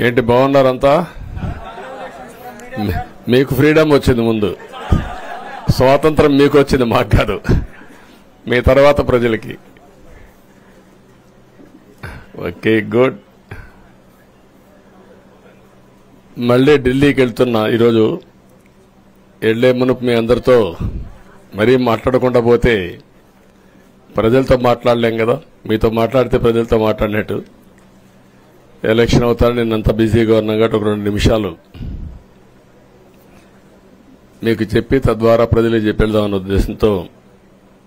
ఏంటి బాగున్నారంతా? మీకు ఫ్రీడమ్ వచ్చింది, ముందు స్వాతంత్రం మీకు వచ్చింది, మాకు కాదు. మీ తర్వాత ప్రజలకి. Okay, good. మళ్ళీ ఢిల్లీకి వెళ్తున్నా ఈరోజు. వెళ్లే మునుపు మీ అందరితో మరీ మాట్లాడకుండా పోతే ప్రజలతో మాట్లాడలేం కదా. మీతో మాట్లాడితే ప్రజలతో మాట్లాడినట్టు. ఎలక్షన్ అవుతారు, నిన్నంత బిజీగా ఉన్నా కాబట్టి ఒక 2 నిమిషాలు మీకు చెప్పి తద్వారా ప్రజలకు చెప్పేద్దామన్న ఉద్దేశంతో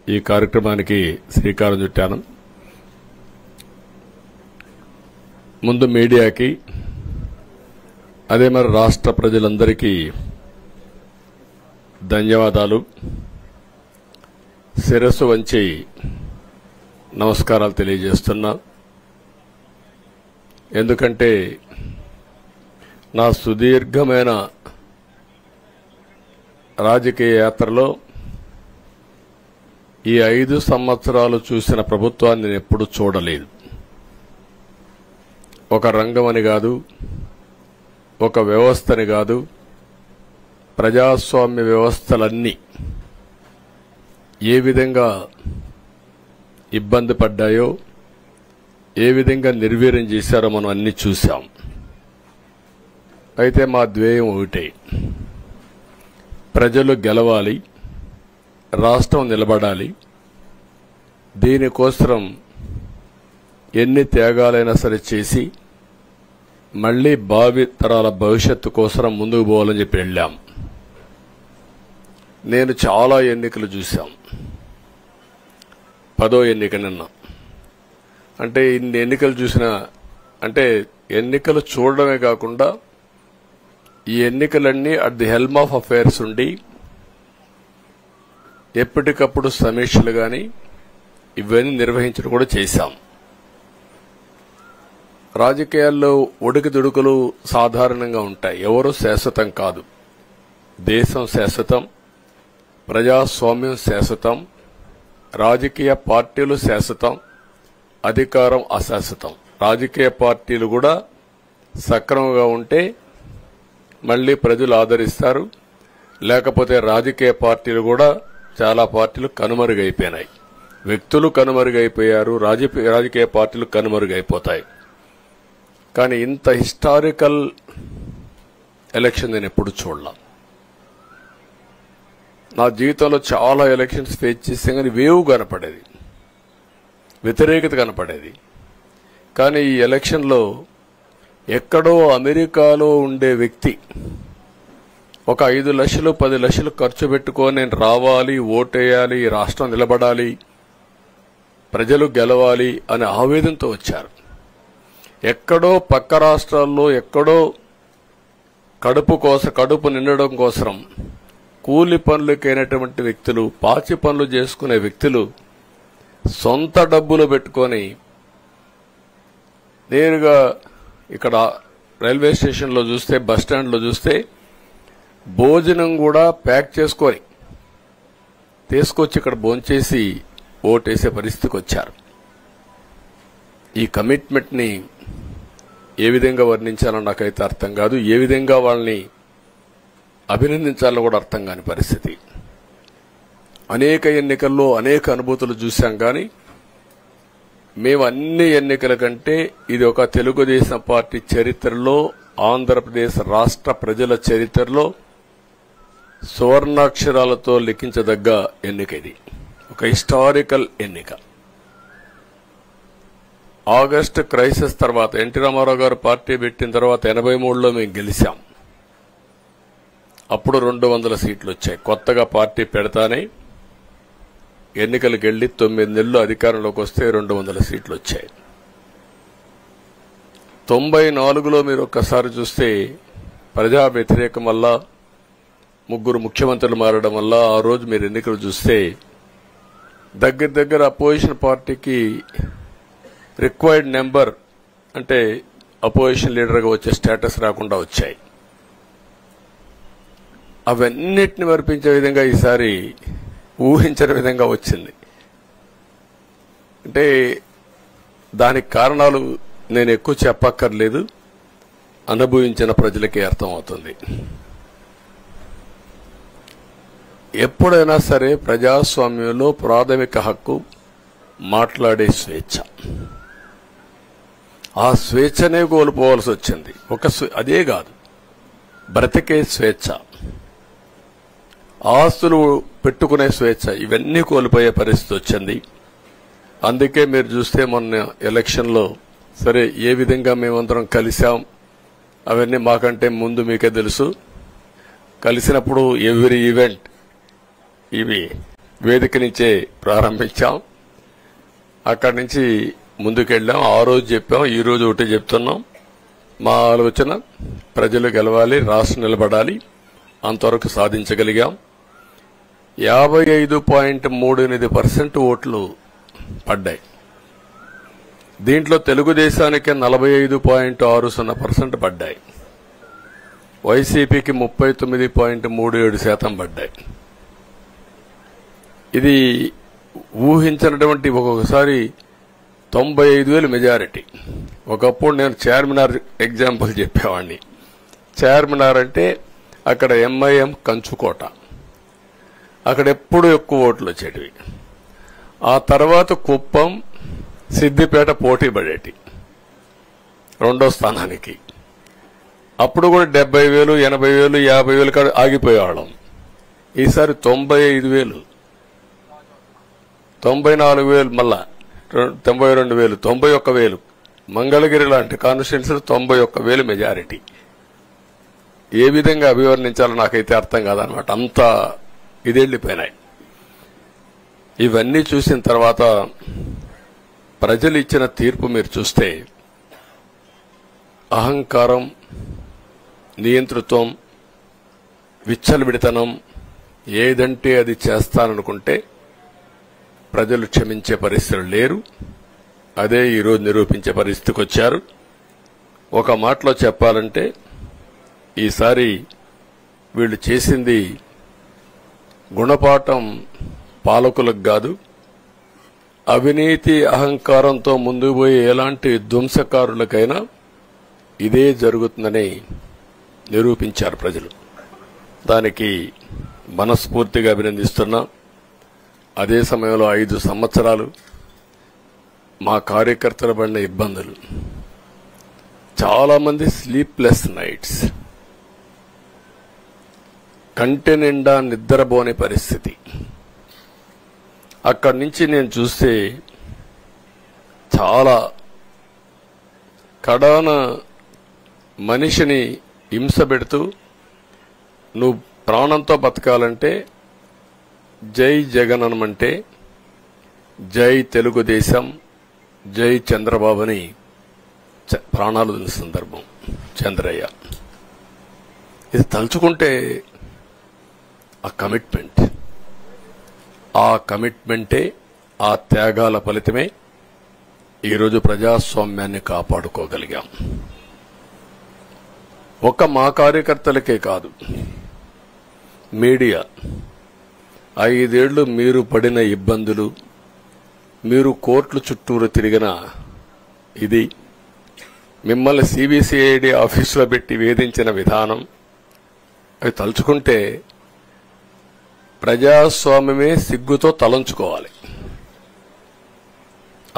ఈ కార్యక్రమానికి శ్రీకారం చుట్టాను. ముందు మీడియాకి, అదే మరి రాష్ట్ర ప్రజలందరికీ ధన్యవాదాలు. శిరస్సు వంచి నమస్కారాలు తెలియజేస్తున్నా. ఎందుకంటే నా సుదీర్ఘమైన రాజకీయ యాత్రలో ఈ 5 సంవత్సరాలు చూసిన ప్రభుత్వాన్ని నేను ఎప్పుడూ చూడలేదు. ఒక రంగమని కాదు, ఒక వ్యవస్థని కాదు, ప్రజాస్వామ్య వ్యవస్థలన్నీ ఏ విధంగా ఇబ్బంది పడ్డాయో, ఏ విధంగా నిర్వీర్యం చేశారో మనం అన్ని చూశాం. అయితే మా ధ్యేయం ఒకటే, ప్రజలు గెలవాలి, రాష్ట్రం నిలబడాలి. దీనికోసం ఎన్ని త్యాగాలైనా సరే చేసి మళ్లీ భావి తరాల భవిష్యత్తు కోసం ముందుకు పోవాలని చెప్పి వెళ్ళాం. నేను చాలా ఎన్నికలు చూశాం. 10వ ఎన్నిక నిన్న. అంటే ఇన్ని ఎన్నికలు చూసినా, అంటే ఎన్నికలు చూడడమే కాకుండా ఈ ఎన్నికలన్నీ at the helm of affairs ఉండి ఎప్పటికప్పుడు సమీక్షలు గాని ఇవన్నీ నిర్వహించడం కూడా చేశాం. రాజకీయాల్లో ఒడికిదుడుకులు సాధారణంగా ఉంటాయి. ఎవరు శాశ్వతం కాదు. దేశం శాశ్వతం, ప్రజాస్వామ్యం శాశ్వతం, రాజకీయ పార్టీలు శాశ్వతం, అధికారం అశాశ్వతం. రాజకీయ పార్టీలు కూడా సక్రమంగా ఉంటే మళ్లీ ప్రజలు ఆదరిస్తారు. లేకపోతే రాజకీయ పార్టీలు కూడా చాలా పార్టీలు కనుమరుగైపోయినాయి. వ్యక్తులు కనుమరుగైపోయారు, రాజకీయ పార్టీలు కనుమరుగైపోతాయి. కానీ ఇంత హిస్టారికల్ ఎలక్షన్ నేను ఎప్పుడు చూడలా. నా జీవితంలో చాలా ఎలక్షన్స్ ఫేస్ చేస్తే కానీ వేవ్ కనపడేది, వ్యతిరేకత కనపడేది. కానీ ఈ ఎలక్షన్లో ఎక్కడో అమెరికాలో ఉండే వ్యక్తి ఒక 5 లక్షలు 10 లక్షలు ఖర్చు పెట్టుకొని నేను రావాలి, ఓటేయాలి, రాష్ట్రం నిలబడాలి, ప్రజలు గెలవాలి అనే ఆవేదనతో వచ్చారు. ఎక్కడో పక్క రాష్ట్రాల్లో ఎక్కడో కడుపు నిండడం కోసం కూలి పనులకైనటువంటి వ్యక్తులు, పాచి పనులు చేసుకునే వ్యక్తులు సొంత డబ్బులు పెట్టుకొని నేరుగా ఇక్కడ రైల్వే స్టేషన్లో చూస్తే, బస్టాండ్లో చూస్తే భోజనం కూడా ప్యాక్ చేసుకొని తీసుకొచ్చి ఇక్కడ భోంచేసి ఓటేసే పరిస్థితికి వచ్చారు. ఈ కమిట్మెంట్ ని ఏ విధంగా వర్ణించాలో నాకైతే అర్థం కాదు. ఏ విధంగా వాళ్ళని అభినందించాలో కూడా అర్థం కాని పరిస్థితి. అనేక ఎన్నికల్లో అనేక అనుభూతులు చూశాం. కానీ మేము అన్ని ఎన్నికల కంటే ఇది ఒక తెలుగుదేశం పార్టీ చరిత్రలో, ఆంధ్రప్రదేశ్ రాష్ట్ర ప్రజల చరిత్రలో సువర్ణాక్షరాలతో లిఖించదగ్గ ఎన్నిక. ఇది ఒక హిస్టారికల్ ఎన్నిక. ఆగస్టు క్రైసిస్ తర్వాత, ఎన్టీ రామారావు గారు పార్టీ పెట్టిన తర్వాత 83లో మేము గెలిచాం. అప్పుడు 200 సీట్లు వచ్చాయి. కొత్తగా పార్టీ పెడతానే ఎన్నికలకు వెళ్లి 9 నెలలు అధికారంలోకి వస్తే 200 సీట్లు వచ్చాయి. 94లో మీరు ఒక్కసారి చూస్తే ప్రజా వ్యతిరేకం వల్ల 3 ముఖ్యమంత్రులు మారడం వల్ల ఆ రోజు మీరు ఎన్నికలు చూస్తే దగ్గర అపోజిషన్ పార్టీకి రిక్వైర్డ్ నెంబర్, అంటే అపోజిషన్ లీడర్గా వచ్చే స్టేటస్ రాకుండా వచ్చాయి. అవన్నిటిని మరిపించే విధంగా ఈసారి ఊహించని విధంగా వచ్చింది. అంటే దానికి కారణాలు నేను ఎక్కువ చెప్పక్కర్లేదు. అనుభవించిన ప్రజలకే అర్థమవుతుంది. ఎప్పుడైనా సరే ప్రజాస్వామ్యంలో ప్రాథమిక హక్కు మాట్లాడే స్వేచ్ఛ. ఆ స్వేచ్ఛనే కోల్పోవాల్సి వచ్చింది. అదే కాదు, బ్రతికే స్వేచ్ఛ, ఆస్తులు పెట్టుకునే స్వేచ్ఛ, ఇవన్నీ కోల్పోయే పరిస్థితి వచ్చింది. అందుకే మీరు చూస్తే మొన్న ఎలక్షన్లో సరే ఏ విధంగా మేమందరం కలిశాం అవన్నీ మాకంటే ముందు మీకే తెలుసు. కలిసినప్పుడు ఎవ్రీ ఈవెంట్ ఇవి వేదిక నుంచే ప్రారంభించాం. అక్కడి నుంచి ముందుకెళ్ళాం. ఆ రోజు చెప్పాం, ఈ రోజు ఒకటి చెప్తున్నాం. మా ఆలోచన ప్రజలు గెలవాలి, రాష్ట్రం నిలబడాలి. అంతవరకు సాధించగలిగాం. 55.38% ఓట్లు పడ్డాయి. దీంట్లో తెలుగుదేశానికి 45.60% పడ్డాయి. వైసీపీకి 39.37% పడ్డాయి. ఇది ఊహించినటువంటి ఒక్కొక్కసారి 95,000 మెజారిటీ. ఒకప్పుడు నేను చార్మినార్ ఎగ్జాంపుల్ చెప్పేవాడిని. చార్మినార్ అంటే అక్కడ ఎంఐఎం కంచుకోట, అక్కడ ఎప్పుడు ఎక్కువ ఓట్లు వచ్చేటివి. ఆ తర్వాత కుప్పం, సిద్దిపేట పోటీ పడేటి రెండో స్థానానికి. అప్పుడు కూడా 70,000, 80,000, 50,000 కాడ ఆగిపోయేవాళ్ళం. ఈసారి 95,000, 94,000, మళ్ళా 92,000, 91,000. మంగళగిరి లాంటి కాన్స్టిట్యున్సీలు 91,000 మెజారిటీ. ఏ విధంగా అభివర్ణించాలో నాకైతే అర్థం కాదనమాట. అంతా ఇదెళ్లిపోయినాయి. ఇవన్నీ చూసిన తర్వాత ప్రజలు ఇచ్చిన తీర్పు మీరు చూస్తే అహంకారం, నియంతృత్వం, విచ్చలవిడితనం, ఏదంటే అది చేస్తాననుకుంటే ప్రజలు క్షమించే పరిస్థితులు లేరు. అదే ఈరోజు నిరూపించే పరిస్థితికి వచ్చారు. ఒక మాటలో చెప్పాలంటే ఈసారి వీళ్ళు చేసింది గుణపాఠం పాలకులకు కాదు, అవినీతి అహంకారంతో ముందుకు పోయే ఎలాంటి ధ్వంసకారులకైనా ఇదే జరుగుతుందని నిరూపించారు ప్రజలు. దానికి మనస్ఫూర్తిగా అభినందిస్తున్నా. అదే సమయంలో 5 సంవత్సరాలు మా కార్యకర్తల పడిన ఇబ్బందులు, చాలా మంది స్లీప్లెస్ నైట్స్, కంటి నిండా నిద్రపోని పరిస్థితి. అక్కడి నుంచి నేను చూస్తే చాలా కడాన మనిషిని హింస పెడుతూ నువ్వు ప్రాణంతో బతకాలంటే జై జగన్ అనమంటే జై తెలుగుదేశం, జై చంద్రబాబుని ప్రాణాలు వదిలిన సందర్భం చంద్రయ్య. ఇది తలుచుకుంటే ఆ కమిట్మెంటే, ఆ త్యాగాల ఫలితమే ఈరోజు ప్రజాస్వామ్యాన్ని కాపాడుకోగలిగాం. ఒక మా కార్యకర్తలకే కాదు, మీడియా 5 ఏళ్లు మీరు పడిన ఇబ్బందులు, మీరు కోర్టుల చుట్టూరు తిరిగిన ఇది, మిమ్మల్ని సిబిసిఐడి ఆఫీసులో పెట్టి వేధించిన విధానం, అవి తలుచుకుంటే ప్రజాస్వామ్యమే సిగ్గుతో తలంచుకోవాలి.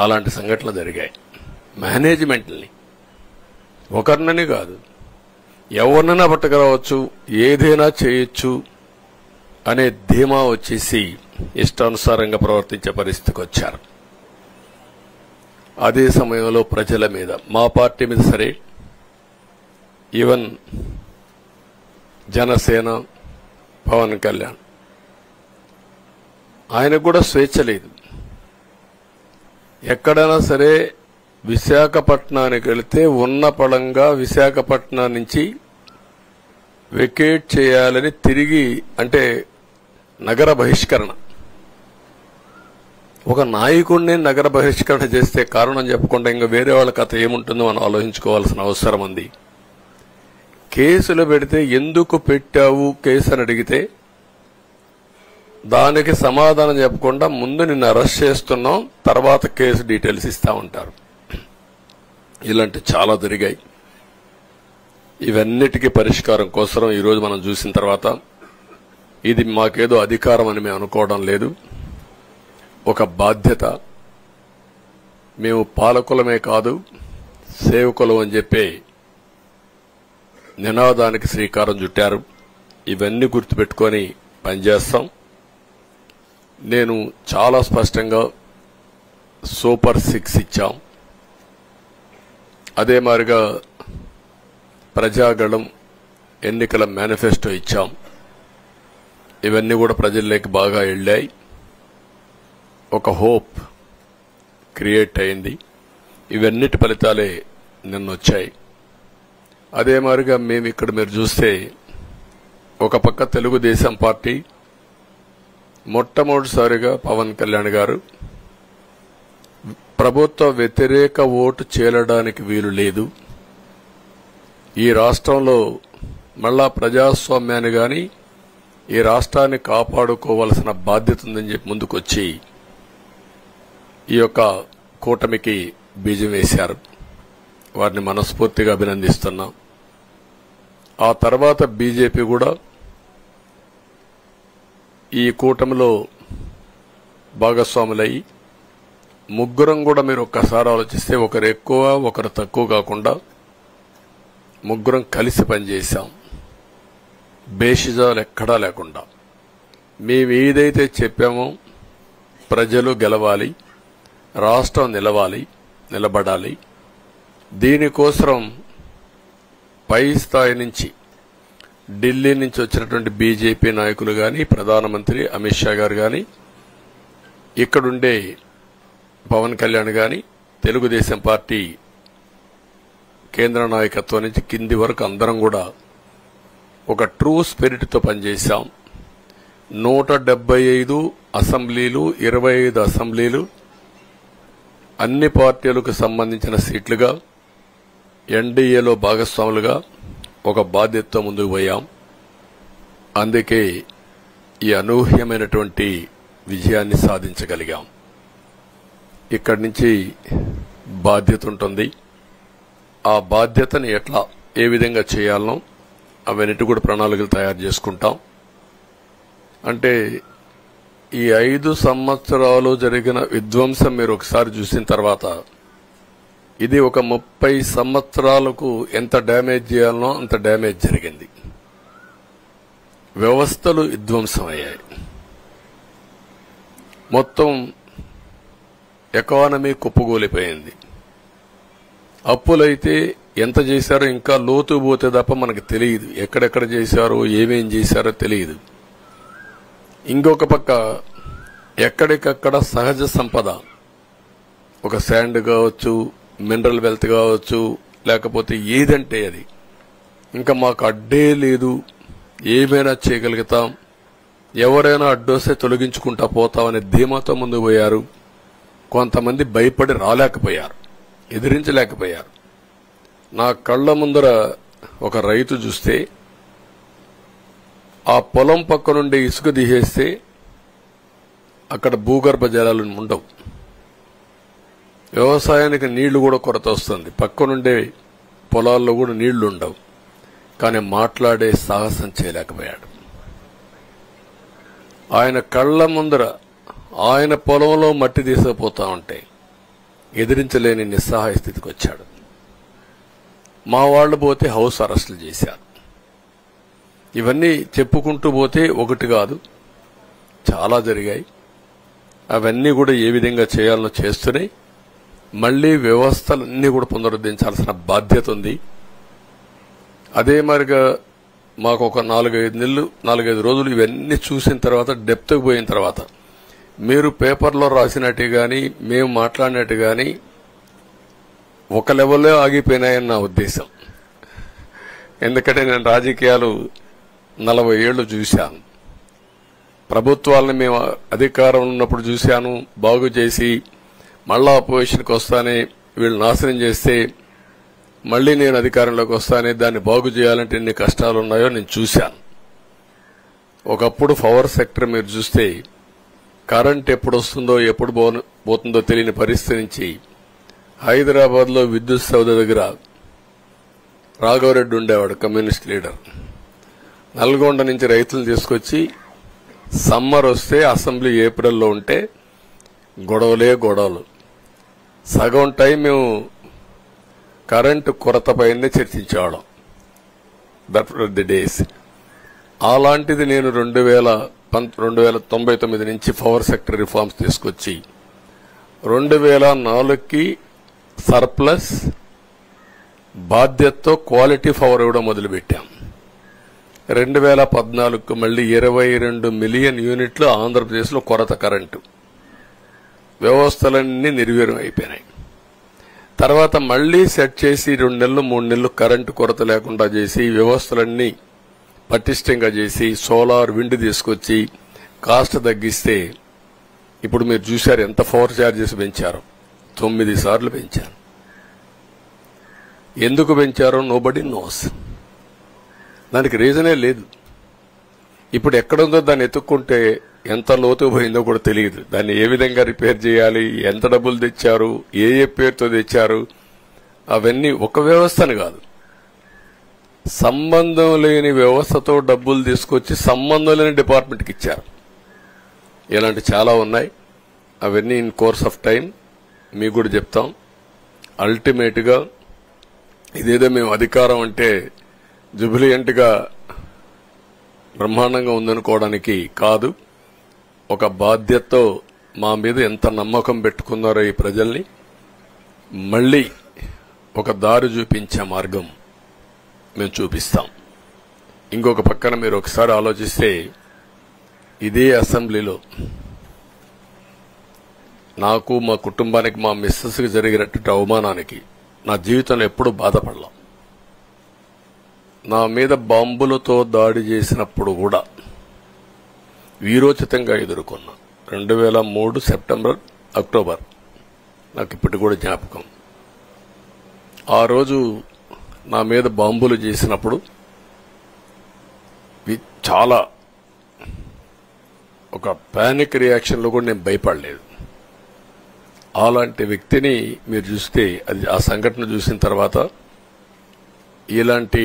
అలాంటి సంఘటనలు జరిగాయి. మేనేజ్మెంట్ని ఒకరినని కాదు, ఎవరినైనా పట్టుకురావచ్చు, ఏదైనా చేయొచ్చు అనే ధీమా వచ్చేసి ఇష్టానుసారంగా ప్రవర్తించే పరిస్థితికి వచ్చారు. అదే సమయంలో ప్రజల మీద, మా పార్టీ మీద సరే, ఈవెన్ జనసేన, పవన్ కళ్యాణ్, ఆయనకు కూడా స్వేచ్ఛ లేదు. ఎక్కడైనా సరే విశాఖపట్నానికి వెళితే ఉన్న పళంగా విశాఖపట్నం నుంచి వెకేట్ చేయాలని తిరిగి, అంటే నగర బహిష్కరణ. ఒక నాయకుడిని నగర బహిష్కరణ చేస్తే కారణం చెప్పకుండా ఇంకా వేరే వాళ్ళ కథ ఏముంటుందో మనం ఆలోచించుకోవాల్సిన అవసరం ఉంది. కేసులు పెడితే ఎందుకు పెట్టావు కేసు అని అడిగితే దానికి సమాధానం చెప్పకుండా ముందు నిన్ను అరెస్ట్ చేస్తున్నాం, తర్వాత కేసు డీటెయిల్స్ ఇస్తా ఉంటారు. ఇలాంటి చాలా జరిగాయి. ఇవన్నిటికీ పరిష్కారం కోసం ఈరోజు మనం చూసిన తర్వాత ఇది మాకేదో అధికారం అని మేము అనుకోవడం లేదు, ఒక బాధ్యత. మేము పాలకులమే కాదు సేవకులం అని చెప్పే నినాదానికి శ్రీకారం చుట్టారు. ఇవన్నీ గుర్తుపెట్టుకొని పనిచేస్తాం. నేను చాలా స్పష్టంగా సూపర్ 6 ఇచ్చాం. అదే మాదిరిగా ప్రజాగళం ఎన్నికల మేనిఫెస్టో ఇచ్చాం. ఇవన్నీ కూడా ప్రజల్లోకి బాగా వెళ్ళాయి. ఒక హోప్ క్రియేట్ అయింది. ఇవన్నిటి ఫలితాలే నిన్నొచ్చాయి. అదే మాదిరిగా మేము ఇక్కడ మీరు చూస్తే ఒక పక్క తెలుగుదేశం పార్టీ మొట్టమొదటిసారిగా పవన్ కళ్యాణ్ గారు ప్రభుత్వ వ్యతిరేక ఓటు చేరడానికి వీలు లేదు, ఈ రాష్ట్రంలో మళ్ళా ప్రజాస్వామ్యాన్ని గాని ఈ రాష్ట్రాన్ని కాపాడుకోవాల్సిన బాధ్యత ఉందని చెప్పి ముందుకొచ్చి ఈ యొక్క కూటమికి బీజం వేశారు. వారిని మనస్ఫూర్తిగా అభినందిస్తున్నాం. ఆ తర్వాత బీజేపీ కూడా ఈ కూటమిలో భాగస్వాములయ్యి ముగ్గురం కూడా మీరు ఒక్కసారి ఆలోచిస్తే ఒకరు ఎక్కువ ఒకరు తక్కువ కాకుండా ముగ్గురం కలిసి పనిచేశాం. బేషిజాలు ఎక్కడా లేకుండా మేము ఏదైతే చెప్పామో ప్రజలు గెలవాలి, రాష్ట్రం నిలబడాలి, దీనికోసం పై స్థాయి నుంచి ఢిల్లీ నుంచి వచ్చినటువంటి బీజేపీ నాయకులు గాని ప్రధానమంత్రి అమిత్ షా గారు గాని ఇక్కడుండే పవన్ కళ్యాణ్ గాని తెలుగుదేశం పార్టీ కేంద్ర నాయకత్వం నుంచి కింది వరకు అందరం కూడా ఒక ట్రూ స్పిరిట్ తో పనిచేశాం. 175 అసెంబ్లీలు, 25 అసెంబ్లీలు అన్ని పార్టీలకు సంబంధించిన సీట్లుగా ఎన్డీఏలో భాగస్వాములుగా ఒక బాధ్యతతో ముందుకు పోయాం. అందుకే ఈ అనూహ్యమైనటువంటి విజయాన్ని సాధించగలిగాం. ఇక్కడి నుంచి బాధ్యత ఉంటుంది. ఆ బాధ్యతని ఏ విధంగా చేయాలనో అవన్నిటి కూడా ప్రణాళికలు తయారు చేసుకుంటాం. అంటే ఈ 5 సంవత్సరాలు జరిగిన విధ్వంసం మీరు ఒకసారి చూసిన తర్వాత ఇది ఒక 30 సంవత్సరాలకు ఎంత డ్యామేజ్ చేయాలనో అంత డ్యామేజ్ జరిగింది. వ్యవస్థలు విధ్వంసమయ్యాయి. మొత్తం ఎకానమీ కుప్పగూలిపోయింది. అప్పులైతే ఎంత చేశారో ఇంకా లోతు పోతే తప్ప మనకు తెలియదు. ఎక్కడెక్కడ చేశారో ఏమేం చేశారో తెలియదు. ఇంకొక పక్క ఎక్కడికక్కడ సహజ సంపద, ఒక శాండ్ కావచ్చు, మినరల్ వెల్త్ కావచ్చు, లేకపోతే ఏదంటే అది ఇంకా మాకు అడ్డే లేదు, ఏమైనా చేయగలుగుతాం, ఎవరైనా అడ్డొస్తే తొలగించుకుంటా పోతామనే ధీమాతో ముందుకు పోయారు. కొంతమంది భయపడి రాలేకపోయారు, ఎదిరించలేకపోయారు. నా కళ్ల ముందర ఒక రైతు చూస్తే ఆ పొలం పక్క నుండి ఇసుక తీసేస్తే అక్కడ భూగర్భ జలాలు ఉండవు, వ్యవసాయానికి నీళ్లు కూడా కొరత వస్తుంది, పక్క నుండే పొలాల్లో కూడా నీళ్లు ఉండవు. కానీ మాట్లాడే సాహసం చేయలేకపోయాడు. ఆయన కళ్ల ముందర ఆయన పొలంలో మట్టి తీసుకుపోతా ఉంటే ఎదిరించలేని నిస్సహాయ స్థితికి వచ్చాడు. మా వాళ్లు పోతే హౌస్ అరెస్టులు చేశారు. ఇవన్నీ చెప్పుకుంటూ పోతే ఒకటి కాదు, చాలా జరిగాయి. అవన్నీ కూడా ఏ విధంగా చేయాలనో చేస్తూనే మళ్లీ వ్యవస్థలన్నీ కూడా పునరుద్ధరించాల్సిన బాధ్యత ఉంది. అదే మరిగా మాకు ఒక 4-5 రోజులు ఇవన్నీ చూసిన తర్వాత డెప్త్కి పోయిన తర్వాత మీరు పేపర్లో రాసినట్టు గాని మేము మాట్లాడినట్టు గాని ఒక లెవెల్లో ఆగిపోయినాయని నా ఉద్దేశం. ఎందుకంటే నేను రాజకీయాలు 40 ఏళ్లు చూశాను. ప్రభుత్వాలను మేము అధికారం ఉన్నప్పుడు చూశాను, బాగు చేసి మళ్ళా అపోజిషన్కి వస్తానే వీళ్ళు నాశనం చేస్తే మళ్లీ నేను అధికారంలోకి వస్తానే దాన్ని బాగు చేయాలంటే ఎన్ని కష్టాలు ఉన్నాయో నేను చూశాను. ఒకప్పుడు పవర్ సెక్టర్ మీరు చూస్తే కరెంట్ ఎప్పుడు వస్తుందో ఎప్పుడు పోతుందో తెలియని పరిస్థితి నుంచి హైదరాబాద్ లో విద్యుత్ సౌధ దగ్గర రాఘవరెడ్డి ఉండేవాడు, కమ్యూనిస్ట్ లీడర్. నల్గొండ నుంచి రైతులు తీసుకొచ్చి సమ్మర్ వస్తే అసెంబ్లీ ఏప్రిల్లో ఉంటే గొడవలు. సగం టైం మేము కరెంటు కొరతపైనే చర్చించేవాళ్ళం. That were the days. అలాంటిది నేను 1999 నుంచి పవర్ సెక్టర్ రిఫార్మ్స్ తీసుకొచ్చి 2004కి సర్ప్లస్ బాధ్యతతో క్వాలిటీ పవర్ ఇవ్వడం మొదలుపెట్టాం. 2014కు మళ్లీ 22 మిలియన్ యూనిట్లు ఆంధ్రప్రదేశ్లో కొరత కరెంటు. వ్యవస్థలన్నీ నిర్వీర్యం అయిపోయినాయి. తర్వాత మళ్లీ సెట్ చేసి 2 నెలలు 3 నెలలు కరెంటు కొరత లేకుండా చేసి వ్యవస్థలన్నీ పటిష్టంగా చేసి సోలార్ విండ్ తీసుకొచ్చి కాస్ట్ తగ్గిస్తే ఇప్పుడు మీరు చూశారు ఎంత పవర్ ఛార్జెస్ పెంచారు. 9 సార్లు పెంచారు. ఎందుకు పెంచారో నోబడీ నోస్. దానికి రీజనే లేదు. ఇప్పుడు ఎక్కడుందో దాన్ని ఎత్తుక్కుంటే ఎంత లోతు పోయిందో కూడా తెలియదు. దాన్ని ఏ విధంగా రిపేర్ చేయాలి, ఎంత డబ్బులు తెచ్చారు, ఏ పేరుతో తెచ్చారు, అవన్నీ ఒక వ్యవస్థను కాదు, సంబంధం లేని వ్యవస్థతో డబ్బులు తీసుకొచ్చి సంబంధం లేని డిపార్ట్మెంట్కి ఇచ్చారు. ఇలాంటి చాలా ఉన్నాయి. అవన్నీ ఇన్ కోర్స్ ఆఫ్ టైం మీకు కూడా చెప్తాం. అల్టిమేట్ గా ఇదేదో మేము అధికారం అంటే జుబిలియంట్ గా బ్రహ్మాండంగా ఉందనుకోవడానికి కాదు. ఒక బాధ్యతతో మా మీద ఎంత నమ్మకం పెట్టుకున్నారో ఈ ప్రజల్ని మళ్లీ ఒక దారి చూపించే మార్గం మేము చూపిస్తాం. ఇంకొక పక్కన మీరు ఒకసారి ఆలోచిస్తే ఇదే అసెంబ్లీలో నాకు, మా కుటుంబానికి, మా మిస్సెస్కి జరిగినటువంటి అవమానానికి నా జీవితంలో ఎప్పుడూ బాధపడలా. నా మీద బాంబులతో దాడి చేసినప్పుడు కూడా వీరోచితంగా ఎదుర్కొన్నా. 2003 సెప్టెంబర్, అక్టోబర్ నాకు ఇప్పటికి కూడా జ్ఞాపకం. ఆ రోజు నా మీద బాంబులు చేసినప్పుడు చాలా ఒక పానిక్ రియాక్షన్లో కూడా నేను భయపడలేదు. అలాంటి వ్యక్తిని మీరు చూస్తే అది ఆ సంఘటన చూసిన తర్వాత ఇలాంటి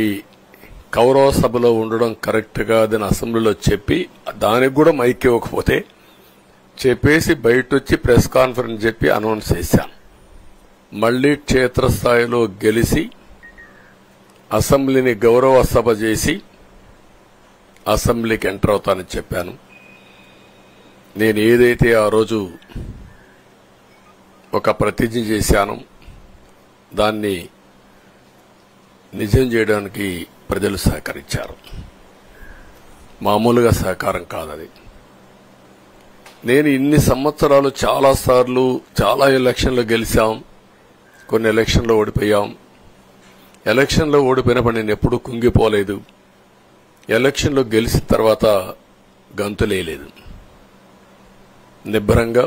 కౌరవ సభలో ఉండడం కరెక్ట్ కాదని అసెంబ్లీలో చెప్పి దానికి కూడా మైక్ ఇవ్వకపోతే చెప్పేసి బయట వచ్చి ప్రెస్ కాన్ఫరెన్స్ చెప్పి అనౌన్స్ చేశాను. మళ్లీ క్షేత్రస్థాయిలో గెలిచి అసెంబ్లీని గౌరవ సభ చేసి అసెంబ్లీకి ఎంటర్ అవుతానని చెప్పాను. నేను ఏదైతే ఆ రోజు ఒక ప్రతిజ్ఞ చేశానో దాన్ని నిజం చేయడానికి ప్రజలు సహకరించారు. మామూలుగా సహకారం కాదది. నేను ఇన్ని సంవత్సరాలు చాలాసార్లు చాలా ఎలక్షన్లు గెలిచాం, కొన్ని ఎలక్షన్లో ఓడిపోయాం. ఎలక్షన్లో ఓడిపోయినప్పుడు నేను ఎప్పుడూ కుంగిపోలేదు. ఎలక్షన్లో గెలిచిన తర్వాత గంతులేయలేదు. నిబ్బరంగా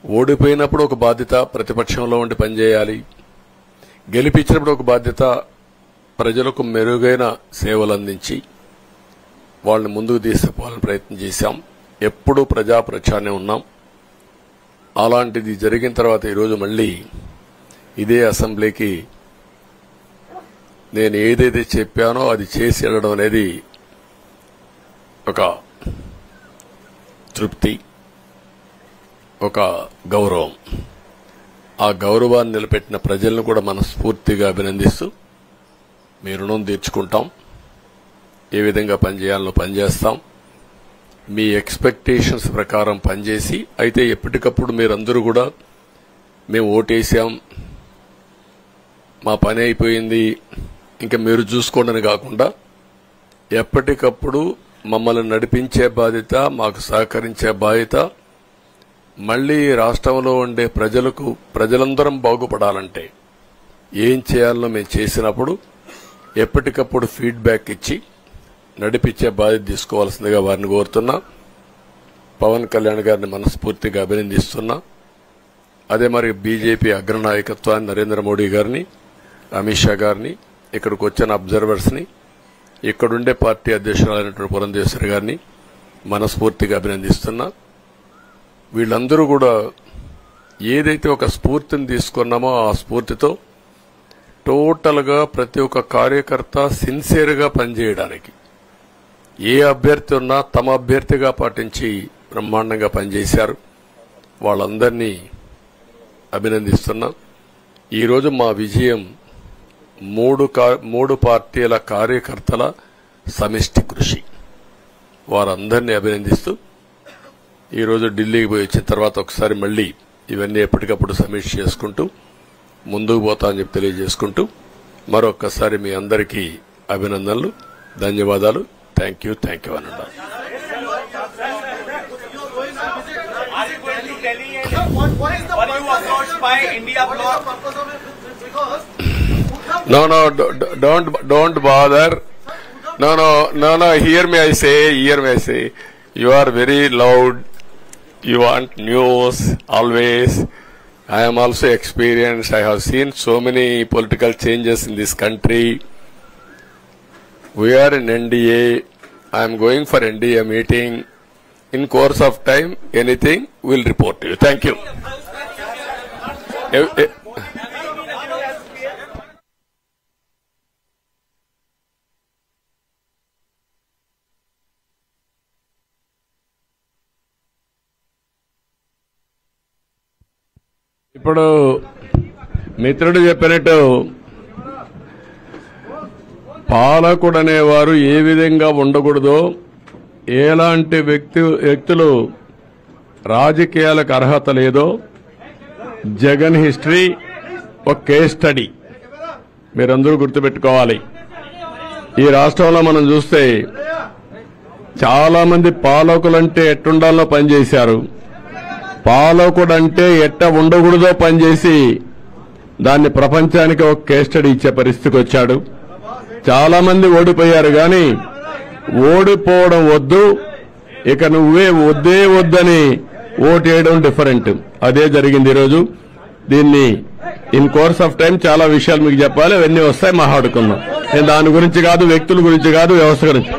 ఓడిపోయినప్పుడు ఒక బాధ్యత ప్రతిపక్షంలో ఉండి పనిచేయాలి, గెలిపించినప్పుడు ఒక బాధ్యత ప్రజలకు మెరుగైన సేవలు అందించి వాళ్ళని ముందుకు తీసుకుపోవాలని ప్రయత్నం చేశాం. ఎప్పుడూ ప్రజాప్రచారనే ఉన్నాం. అలాంటిది జరిగిన తర్వాత ఈరోజు మళ్లీ ఇదే అసెంబ్లీకి నేను ఏదైతే చెప్పానో అది చేసి వెళ్ళడం అనేది ఒక తృప్తి, ఒక గౌరవం. ఆ గౌరవాన్ని నిలబెట్టిన ప్రజలను కూడా మనస్ఫూర్తిగా అభినందిస్తూ మీ రుణం తీర్చుకుంటాం. ఏ విధంగా పనిచేయాలో పనిచేస్తాం. మీ ఎక్స్పెక్టేషన్స్ ప్రకారం పనిచేసి అయితే ఎప్పటికప్పుడు మీరందరూ కూడా మేము ఓటేసాం, మా పని అయిపోయింది, ఇంకా మీరు చూసుకోండి కాకుండా ఎప్పటికప్పుడు మమ్మల్ని నడిపించే బాధ్యత, మాకు సహకరించే బాధ్యత, మళ్లీ రాష్ట్రంలో ఉండే ప్రజలందరం బాగుపడాలంటే ఏం చేయాలో మేము చేసినప్పుడు ఎప్పటికప్పుడు ఫీడ్బ్యాక్ ఇచ్చి నడిపించే బాధ్యత తీసుకోవాల్సిందిగా వారిని కోరుతున్నా. పవన్ కళ్యాణ్ గారిని మనస్ఫూర్తిగా అభినందిస్తున్నా. అదే మరి బీజేపీ అగ్రనాయకత్వాన్ని నరేంద్ర మోడీ గారిని, అమిత్ షా గారిని, ఇక్కడికి వచ్చిన అబ్జర్వర్స్ ని, ఇక్కడుండే పార్టీ అధ్యక్షురాలైనటువంటి పురంధేశ్వరి గారిని మనస్ఫూర్తిగా అభినందిస్తున్నా. వీళ్ళందరూ కూడా ఏదైతే ఒక స్ఫూర్తిని తీసుకున్నామో ఆ స్ఫూర్తితో టోటల్ గా ప్రతి ఒక్క కార్యకర్త సిన్సియర్ గా పనిచేయడానికి ఏ అభ్యర్థి ఉన్నా తమ అభ్యర్థిగా పాటించి బ్రహ్మాండంగా పనిచేశారు. వాళ్ళందరినీ అభినందిస్తున్నా. ఈరోజు మా విజయం మూడు పార్టీల కార్యకర్తల సమిష్టి కృషి. వారందరినీ అభినందిస్తూ ఈరోజు ఢిల్లీకి పోయి వచ్చిన తర్వాత ఒకసారి మళ్లీ ఇవన్నీ ఎప్పటికప్పుడు సమీక్ష చేసుకుంటూ ముందుకు పోతా అని చెప్పి తెలియజేసుకుంటూ మరొక్కసారి మీ అందరికీ అభినందనలు, ధన్యవాదాలు. థ్యాంక్ యూ అనండి. No, don't bother. No, hear me, I say. You are very loud. You want news, always. I am also experienced. I have seen so many political changes in this country. We are in NDA. I am going for NDA meeting. In course of time, anything, we'll report to you. Thank you. ఇప్పుడు మిత్రుడు చెప్పినట్టు పాలకుడు అనేవారు ఏ విధంగా ఉండకూడదో, ఎలాంటి వ్యక్తులు రాజకీయాలకు అర్హత లేదో జగన్ హిస్టరీ ఒక కేస్ స్టడీ మీరందరూ గుర్తుపెట్టుకోవాలి. ఈ రాష్ట్రంలో మనం చూస్తే చాలా మంది పాలకులంటే ఎట్టుండాలో పనిచేశారు, పాలకుడు అంటే ఎట్ట ఉండకూడదో పనిచేసి దాన్ని ప్రపంచానికి ఒక కేస్ స్టడీ ఇచ్చే పరిస్థితికి వచ్చాడు. చాలా మంది ఓడిపోయారు, కానీ ఓడిపోవడం వద్దు, ఇక నువ్వే వద్దని ఓటేయడం డిఫరెంట్. అదే జరిగింది ఈరోజు. దీన్ని ఇన్ కోర్స్ ఆఫ్ టైం చాలా విషయాలు మీకు చెప్పాలి, అవన్నీ వస్తాయి, మాట్లాడుకుందాం. నేను దాని గురించి కాదు, వ్యక్తుల గురించి కాదు, వ్యవస్థ గురించి.